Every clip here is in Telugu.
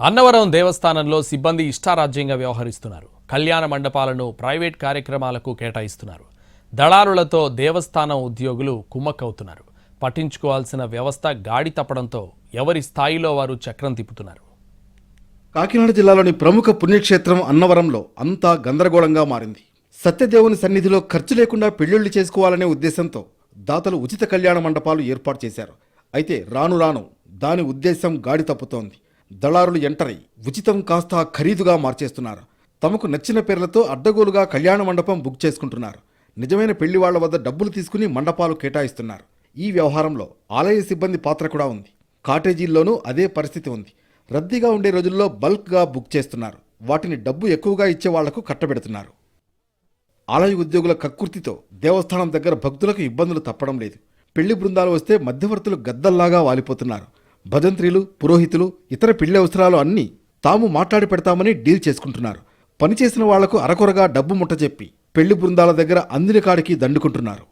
అన్నవరం దేవస్థానంలో సిబ్బంది ఇష్టారాజ్యంగా వ్యవహరిస్తున్నారు. కళ్యాణ మండపాలను ప్రైవేట్ కార్యక్రమాలకు కేటాయిస్తున్నారు. దళారులతో దేవస్థానం ఉద్యోగులు కుమ్మక్కవుతున్నారు. పట్టించుకోవాల్సిన వ్యవస్థ గాడి తప్పడంతో ఎవరి స్థాయిలో వారు చక్రం తిప్పుతున్నారు. కాకినాడ జిల్లాలోని ప్రముఖ పుణ్యక్షేత్రం అన్నవరంలో అంతా గందరగోళంగా మారింది. సత్యదేవుని సన్నిధిలో ఖర్చు లేకుండా పెళ్లిళ్లు చేసుకోవాలనే ఉద్దేశంతో దాతలు ఉచిత కళ్యాణ మండపాలు ఏర్పాటు చేశారు. అయితే రాను రాను దాని ఉద్దేశం గాడి తప్పుతోంది. దళారులు ఎంటరై ఉచితం కాస్త ఖరీదుగా మార్చేస్తున్నారు. తమకు నచ్చిన పేర్లతో అడ్డగోలుగా కళ్యాణ మండపం బుక్ చేసుకుంటున్నారు. నిజమైన పెళ్లి వాళ్ల వద్ద డబ్బులు తీసుకుని మండపాలు కేటాయిస్తున్నారు. ఈ వ్యవహారంలో ఆలయ సిబ్బంది పాత్ర కూడా ఉంది. కాటేజీల్లోనూ అదే పరిస్థితి ఉంది. రద్దీగా ఉండే రోజుల్లో బల్క్గా బుక్ చేస్తున్నారు. వాటిని డబ్బు ఎక్కువగా ఇచ్చే వాళ్లకు కట్టబెడుతున్నారు. ఆలయ ఉద్యోగుల కక్కుర్తితో దేవస్థానం దగ్గర భక్తులకు ఇబ్బందులు తప్పడం లేదు. పెళ్లి బృందాలు వస్తే మధ్యవర్తులు గద్దల్లాగా వాలిపోతున్నారు. భజంత్రీలు, పురోహితులు, ఇతర పెళ్లి అవసరాలు అన్నీ తాము మాట్లాడి పెడతామని డీల్ చేసుకుంటున్నారు. పనిచేసిన వాళ్లకు అరకొరగా డబ్బు ముట్టజెప్పి పెళ్లి బృందాల దగ్గర అందిన కాడికి దండుకుంటున్నారు.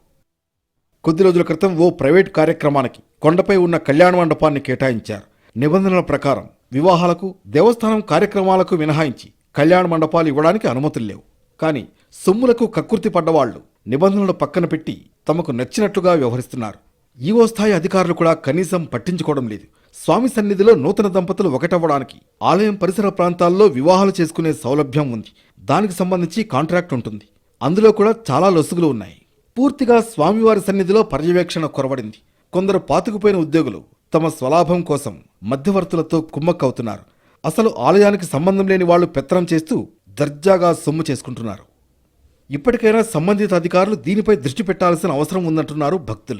కొద్ది రోజుల క్రితం ఓ ప్రైవేట్ కార్యక్రమానికి కొండపై ఉన్న కళ్యాణ మండపాన్ని కేటాయించారు. నిబంధనల ప్రకారం వివాహాలకు, దేవస్థానం కార్యక్రమాలకు మినహాయించి కళ్యాణ మండపాలు ఇవ్వడానికి అనుమతులు లేవు. కానీ సొమ్ములకు కక్కుర్తి పడ్డవాళ్లు నిబంధనలు పక్కన పెట్టి తమకు నచ్చినట్లుగా వ్యవహరిస్తున్నారు. ఈవో స్థాయి అధికారులు కూడా కనీసం పట్టించుకోవడం లేదు. స్వామి సన్నిధిలో నూతన దంపతులు ఒకటవ్వడానికి ఆలయం పరిసర ప్రాంతాల్లో వివాహాలు చేసుకునే సౌలభ్యం ఉంది. దానికి సంబంధించి కాంట్రాక్ట్ ఉంటుంది. అందులో కూడా చాలా లొసుగులు ఉన్నాయి. పూర్తిగా స్వామివారి సన్నిధిలో పర్యవేక్షణ కొరవడింది. కొందరు పాతుకుపోయిన ఉద్యోగులు తమ స్వలాభం కోసం మధ్యవర్తులతో కుమ్మక్కవుతున్నారు. అసలు ఆలయానికి సంబంధం లేని వాళ్లు పెత్తనం చేస్తూ దర్జాగా సొమ్ము చేసుకుంటున్నారు. ఇప్పటికైనా సంబంధిత అధికారులు దీనిపై దృష్టి పెట్టాల్సిన అవసరం ఉందంటున్నారు భక్తులు.